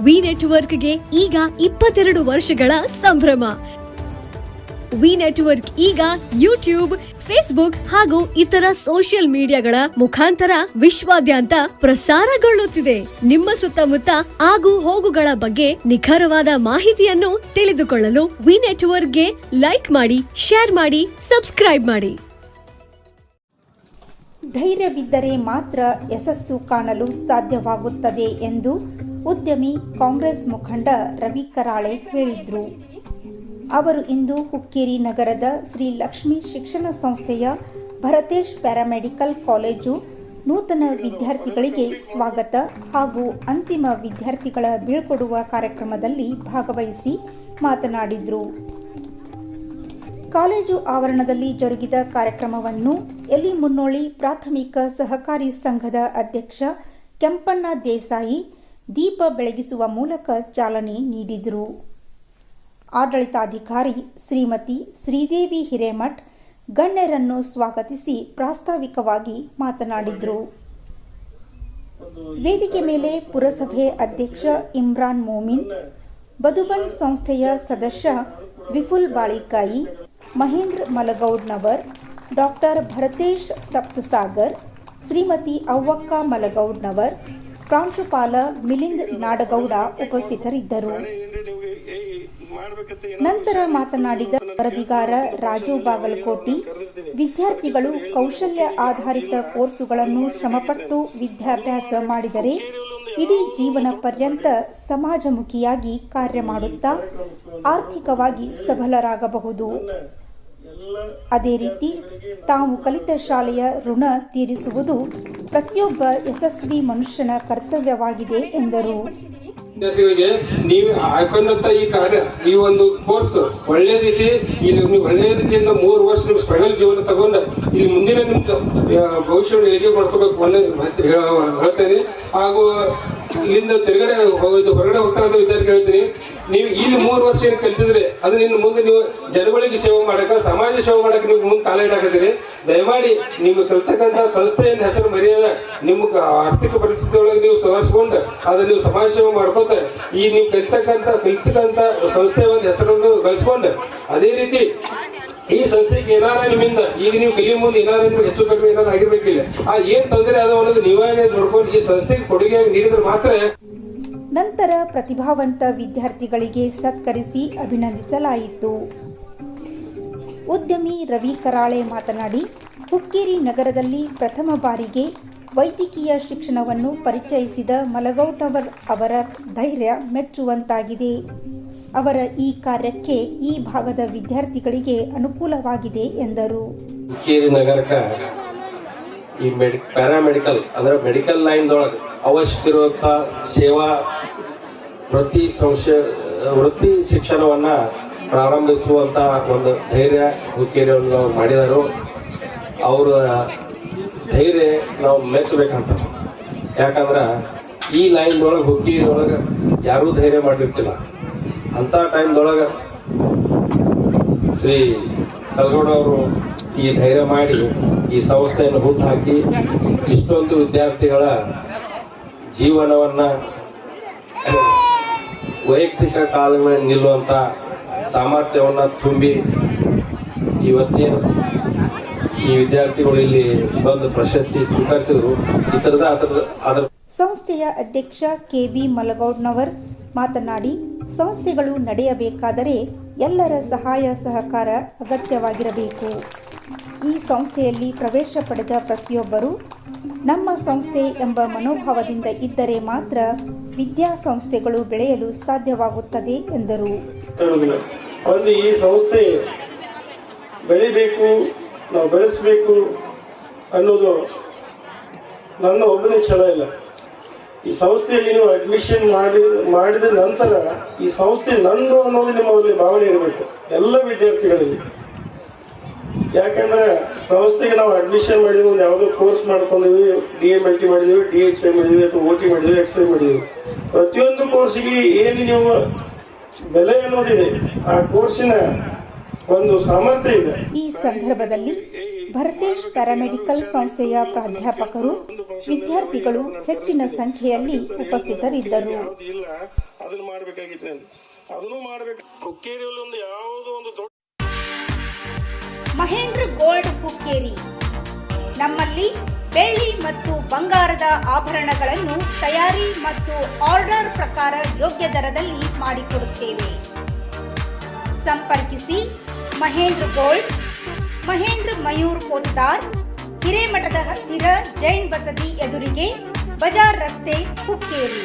V ನೆಟ್ವರ್ಕ್ಗೆ ಈಗ 22 ವರ್ಷಗಳ ಸಂಭ್ರಮ. ವಿ ನೆಟ್ವರ್ಕ್ ಈಗ ಯೂಟ್ಯೂಬ್, ಫೇಸ್ಬುಕ್ ಹಾಗೂ ಇತರ ಸೋಷಿಯಲ್ ಮೀಡಿಯಾಗಳ ಮುಖಾಂತರ ವಿಶ್ವಾದ್ಯಂತ ಪ್ರಸಾರಗೊಳ್ಳುತ್ತಿದೆ. ನಿಮ್ಮ ಸುತ್ತಮುತ್ತ ಆಗು ಹೋಗುಗಳ ಬಗ್ಗೆ ನಿಖರವಾದ ಮಾಹಿತಿಯನ್ನು ತಿಳಿದುಕೊಳ್ಳಲು ವಿ ನೆಟ್ವರ್ಕ್ಗೆ ಲೈಕ್ ಮಾಡಿ, ಶೇರ್ ಮಾಡಿ, ಸಬ್ಸ್ಕ್ರೈಬ್ ಮಾಡಿ. ಧೈರ್ಯವಿದ್ದರೆ ಮಾತ್ರ ಯಶಸ್ಸು ಕಾಣಲು ಸಾಧ್ಯವಾಗುತ್ತದೆ ಎಂದು ಉದ್ಯಮಿ ಕಾಂಗ್ರೆಸ್ ಮುಖಂಡ ರವಿ ಕರಾಳೆ ಹೇಳಿದರು. ಅವರು ಇಂದು ಹುಕ್ಕೇರಿ ನಗರದ ಶ್ರೀ ಲಕ್ಷ್ಮೀ ಶಿಕ್ಷಣ ಸಂಸ್ಥೆಯ ಭರತೇಶ್ ಪ್ಯಾರಾಮೆಡಿಕಲ್ ಕಾಲೇಜು ನೂತನ ವಿದ್ಯಾರ್ಥಿಗಳಿಗೆ ಸ್ವಾಗತ ಹಾಗೂ ಅಂತಿಮ ವಿದ್ಯಾರ್ಥಿಗಳ ಬೀಳ್ಕೊಡುವ ಕಾರ್ಯಕ್ರಮದಲ್ಲಿ ಭಾಗವಹಿಸಿ ಮಾತನಾಡಿದರು. ಕಾಲೇಜು ಆವರಣದಲ್ಲಿ ಜರುಗಿದ ಕಾರ್ಯಕ್ರಮವನ್ನು ಎಲಿಮುನ್ನೋಳಿ ಪ್ರಾಥಮಿಕ ಸಹಕಾರಿ ಸಂಘದ ಅಧ್ಯಕ್ಷ ಕೆಂಪಣ್ಣ ದೇಸಾಯಿ ದೀಪ ಬೆಳಗಿಸುವ ಮೂಲಕ ಚಾಲನೆ ನೀಡಿದರು. ಆಡಳಿತಾಧಿಕಾರಿ ಶ್ರೀಮತಿ ಶ್ರೀದೇವಿ ಹಿರೇಮಠ್ ಗಣ್ಯರನ್ನು ಸ್ವಾಗತಿಸಿ ಪ್ರಾಸ್ತಾವಿಕವಾಗಿ ಮಾತನಾಡಿದರು. ವೇದಿಕೆ ಮೇಲೆ ಪುರಸಭೆ ಅಧ್ಯಕ್ಷ ಇಮ್ರಾನ್ ಮೋಮಿನ್, ಬದುಬನ್ ಸಂಸ್ಥೆಯ ಸದಸ್ಯ ವಿಫುಲ್ ಬಾಳಿಕಾಯಿ, ಮಹೇಂದ್ರ ಮಲಗೌಡ್ನವರ್, ಡಾಕ್ಟರ್ ಭರತೇಶ್ ಸಪ್ತಸಾಗರ್, ಶ್ರೀಮತಿ ಅವ್ವಕ್ಕ ಮಲಗೌಡ್ನವರ್, ಪ್ರಾಂಶುಪಾಲ ಮಿಲಿಂದ್ ನಾಡಗೌಡ ಉಪಸ್ಥಿತರಿದ್ದರು. ನಂತರ ಮಾತನಾಡಿದ ವರದಿಗಾರ ರಾಜು ಬಾಗಲಕೋಟಿ, ವಿದ್ಯಾರ್ಥಿಗಳು ಕೌಶಲ್ಯ ಆಧಾರಿತ ಕೋರ್ಸುಗಳನ್ನು ಶ್ರಮಪಟ್ಟು ವಿದ್ಯಾಭ್ಯಾಸ ಮಾಡಿದರೆ ಇಡೀ ಜೀವನ ಪರ್ಯಂತ ಸಮಾಜಮುಖಿಯಾಗಿ ಕಾರ್ಯ ಮಾಡುತ್ತಾ ಆರ್ಥಿಕವಾಗಿ ಸಬಲರಾಗಬಹುದು. ಅದೇ ರೀತಿ ತಾವು ಕಲಿತ ಶಾಲೆಯ ಋಣ ತೀರಿಸುವುದು ಪ್ರತಿಯೊಬ್ಬ ಯಶಸ್ವಿ ಮನುಷ್ಯನ ಕರ್ತವ್ಯವಾಗಿದೆ ಎಂದರು. ವಿದ್ಯಾರ್ಥಿಗಳಿಗೆ ನೀವು ಹಾಕೊಂಡಂತ ಈ ಕಾರ್ಯ, ಈ ಒಂದು ಕೋರ್ಸ್ ಒಳ್ಳೇದಿದೆ. ಇಲ್ಲಿ ನೀವು ಒಳ್ಳೆ ರೀತಿಯಿಂದ 3 ವರ್ಷ ನಿಮ್ ಸ್ಟ್ರಗಲ್ ಜೀವನ ತಗೊಂಡ ಇಲ್ಲಿ ಮುಂದಿನ ನಿಮ್ದು ಭವಿಷ್ಯ ಹೇಗೆ ಮಾಡ್ಕೋಬೇಕು ಅಂತ ಹೇಳ್ತೇನೆ. ಹಾಗೂ ಇಲ್ಲಿಂದ ತಿರುಗಡೆ ಹೊರಗಡೆ ಹೋಗ್ತಾ ಇದ್ದ ವಿದ್ಯಾರ್ಥಿ ಹೇಳ್ತೀನಿ, ನೀವು ಇಲ್ಲಿ 3 ವರ್ಷ ಏನ್ ಕಲ್ತಿದ್ರೆ ಅದನ್ನ ಇನ್ನು ಮುಂದೆ ನೀವು ಜನಗಳಿಗೆ ಸೇವೆ ಮಾಡಕ, ಸಮಾಜ ಸೇವೆ ಮಾಡಕ್ಕೆ ನೀವು ಮುಂದೆ ಕಾಲ ಇಡಾಕತ್ತೀರಿ. ದಯಮಾಡಿ ನೀವು ಕಲ್ತಕ್ಕಂತ ಸಂಸ್ಥೆಯಿಂದ ಹೆಸರು ಮರ್ಯಾದ ನಿಮ್ಮ ಆರ್ಥಿಕ ಪರಿಸ್ಥಿತಿ ಒಳಗೆ ನೀವು ಸುಧಾರಿಸಿಕೊಂಡು ಅದನ್ನ ನೀವು ಸಮಾಜ ಸೇವೆ ಮಾಡ್ಕೋತ ಈ ನೀವು ಕಲಿತಕ್ಕಂತ ಸಂಸ್ಥೆಯ ಒಂದು ಹೆಸರನ್ನು ಗಳಿಸ್ಕೊಂಡು ಅದೇ ರೀತಿ ಈ ಸಂಸ್ಥೆಗೆ ಏನಾರ ನಿಮ್ಮಿಂದ ಈಗ ನೀವು ಕಲಿಯ ಮುಂದೆ ಏನಾರ ನಿಮ್ಗೆ ಹೆಚ್ಚು ಕಡಿಮೆ ಏನಾದ್ರು ಆಗಿರ್ಬೇಕಿಲ್ಲ. ಏನ್ ತೊಂದರೆ ಅದ ಅನ್ನೋದು ನೀವಾಗೇ ನೋಡ್ಕೊಂಡು ಈ ಸಂಸ್ಥೆಗೆ ಕೊಡುಗೆಯಾಗಿ ನೀಡಿದ್ರೆ ಮಾತ್ರ. ನಂತರ ಪ್ರತಿಭಾವಂತ ವಿದ್ಯಾರ್ಥಿಗಳಿಗೆ ಸತ್ಕರಿಸಿ ಅಭಿನಂದಿಸಲಾಯಿತು. ಉದ್ಯಮಿ ರವಿ ಕರಾಳೆ ಮಾತನಾಡಿ, ಹುಕ್ಕೇರಿ ನಗರದಲ್ಲಿ ಪ್ರಥಮ ಬಾರಿಗೆ ವೈದ್ಯಕೀಯ ಶಿಕ್ಷಣವನ್ನು ಪರಿಚಯಿಸಿದ ಮಲಗೌಟವರ್ ಅವರ ಧೈರ್ಯ ಮೆಚ್ಚುವಂತಾಗಿದೆ. ಅವರ ಈ ಕಾರ್ಯಕ್ಕೆ ಈ ಭಾಗದ ವಿದ್ಯಾರ್ಥಿಗಳಿಗೆ ಅನುಕೂಲವಾಗಿದೆ ಎಂದರು. ಹುಕ್ಕೇರಿ ನಗರಕ್ಕೆ ಈ ಪ್ಯಾರಾಮೆಡಿಕಲ್ ಅಂದ್ರೆ ಮೆಡಿಕಲ್ ಲೈನ್ ಒಳಗೆ ಅವಶ್ಯಕ ಇರುವಂತ ಸೇವಾ ವೃತ್ತಿ ಶಿಕ್ಷಣವನ್ನ ಪ್ರಾರಂಭಿಸುವಂತ ಒಂದು ಧೈರ್ಯ ಹುಕ್ಕೇರಿಯಲ್ಲಿ ನಾವು ಮಾಡಿದರು. ಅವರ ಧೈರ್ಯ ನಾವು ಮೆಚ್ಚಬೇಕಂತ. ಯಾಕಂದ್ರ ಈ ಲೈನ್ ಒಳಗೆ ಹುಕ್ಕೇರಿ ಒಳಗೆ ಯಾರೂ ಧೈರ್ಯ ಮಾಡಿರ್ತಿಲ್ಲ. ಅಂತ ಟೈಮ್ದೊಳಗೆ ಶ್ರೀ ಕಲ್ಗೌಡ ಅವರು ಈ ಧೈರ್ಯ ಮಾಡಿ ಈ ಸಂಸ್ಥೆಯನ್ನು ಹುಟ್ಟುಹಾಕಿ ಇಷ್ಟೊಂದು ವಿದ್ಯಾರ್ಥಿಗಳ ಜೀವನವನ್ನ ವೈಯಕ್ತಿಕ ಕಾಲ ನಿಲ್ಲುವಂತ ಸಾಮರ್ಥ್ಯವನ್ನ ತುಂಬಿ ಇವತ್ತೇನು ಈ ವಿದ್ಯಾರ್ಥಿಗಳು ಇಲ್ಲಿ ಬಂದು ಪ್ರಶಸ್ತಿ ಸ್ವೀಕರಿಸಿದ್ರು. ಅದರ ಸಂಸ್ಥೆಯ ಅಧ್ಯಕ್ಷ ಕೆಬಿ ಮಲಗೌಡ್ನವರ್ ಮಾತನಾಡಿ, ಸಂಸ್ಥೆಗಳು ನಡೆಯಬೇಕಾದರೆ ಎಲ್ಲರ ಸಹಾಯ ಸಹಕಾರ ಅಗತ್ಯವಾಗಿರಬೇಕು. ಈ ಸಂಸ್ಥೆಯಲ್ಲಿ ಪ್ರವೇಶ ಪಡೆದ ಪ್ರತಿಯೊಬ್ಬರೂ ನಮ್ಮ ಸಂಸ್ಥೆ ಎಂಬ ಮನೋಭಾವದಿಂದ ಇದ್ದರೆ ಮಾತ್ರ ವಿದ್ಯಾಸಂಸ್ಥೆಗಳು ಬೆಳೆಯಲು ಸಾಧ್ಯವಾಗುತ್ತದೆ ಎಂದರು. ಒಂದು ಈ ಸಂಸ್ಥೆ ಬೆಳಿಬೇಕು, ನಾವು ಬೆಳೆಸಬೇಕು ಅನ್ನೋದು ನನ್ನ ಒಬ್ಬನೇ ಛಲ ಇಲ್ಲ. ಈ ಸಂಸ್ಥೆಯಲ್ಲಿ ನೀವು ಅಡ್ಮಿಷನ್ ಮಾಡಿದ ನಂತರ ಈ ಸಂಸ್ಥೆ ನಂದು ಅನ್ನೋದು ನಿಮ್ಮಲ್ಲಿ ಭಾವನೆ ಇರಬೇಕು ಎಲ್ಲ ವಿದ್ಯಾರ್ಥಿಗಳಲ್ಲಿ. ಯಾಕಂದ್ರೆ ಸಂಸ್ಥೆಗೆ ನಾವು ಅಡ್ಮಿಷನ್ ಮಾಡಿದ್ವಿ, ಒಂದು ಯಾವುದೋ ಕೋರ್ಸ್ ಮಾಡ್ಕೊಂಡಿದ್ವಿ, DMLT ಮಾಡಿದ್ವಿ, DHA ಮಾಡಿದ್ವಿ, ಅಥವಾ OT ಮಾಡಿದ್ವಿ, XI ಮಾಡಿದ್ವಿ. ಪ್ರತಿಯೊಂದು ಕೋರ್ಸಿಗೆ ಏನು ನೀವು ಬೆಲೆ ಅನ್ನೋದಿದೆ, ಆ ಕೋರ್ಸಿನ ಒಂದು ಸಾಮರ್ಥ್ಯ ಇದೆ. ಈ ಸಂದರ್ಭದಲ್ಲಿ ಭರತೇಶ್ ಪ್ಯಾರಾಮೆಡಿಕಲ್ ಸಂಸ್ಥೆಯ ಪ್ರಾಧ್ಯಾಪಕರು, ವಿದ್ಯಾರ್ಥಿಗಳು ಹೆಚ್ಚಿನ ಸಂಖ್ಯೆಯಲ್ಲಿ ಉಪಸ್ಥಿತರಿದ್ದರು. ಇಲ್ಲ ಅದನ್ನ ಮಾಡಬೇಕಾಗಿತ್ತು, ಅದನ್ನು ಮಾಡಬೇಕು. ಹುಕ್ಕೇರಿಯಲ್ಲಿ ಒಂದು ಯಾವುದೋ ಒಂದು ದೊಡ್ಡ ಮಹೇಂದ್ರ ಗೋಲ್ಡ್ ಹುಕ್ಕೇರಿ. ನಮ್ಮಲ್ಲಿ ಬೆಳ್ಳಿ ಮತ್ತು ಬಂಗಾರದ ಆಭರಣಗಳನ್ನು ತಯಾರಿ ಮತ್ತು ಆರ್ಡರ್ ಪ್ರಕಾರ ಯೋಗ್ಯ ದರದಲ್ಲಿ ಮಾಡಿಕೊಡುತ್ತೇವೆ. ಸಂಪರ್ಕಿಸಿ ಮಹೇಂದ್ರ ಗೋಲ್ಡ್, ಮಹೇಂದ್ರ ಮಯೂರ್ ಪೋತ್ತಾರ್, ಹಿರೇಮಠದ ಹತ್ತಿರ ಜೈನ್ ಬಸದಿ ಎದುರಿಗೆ, ಬಜಾರ್ ರಸ್ತೆ, ಹುಕ್ಕೇರಿ.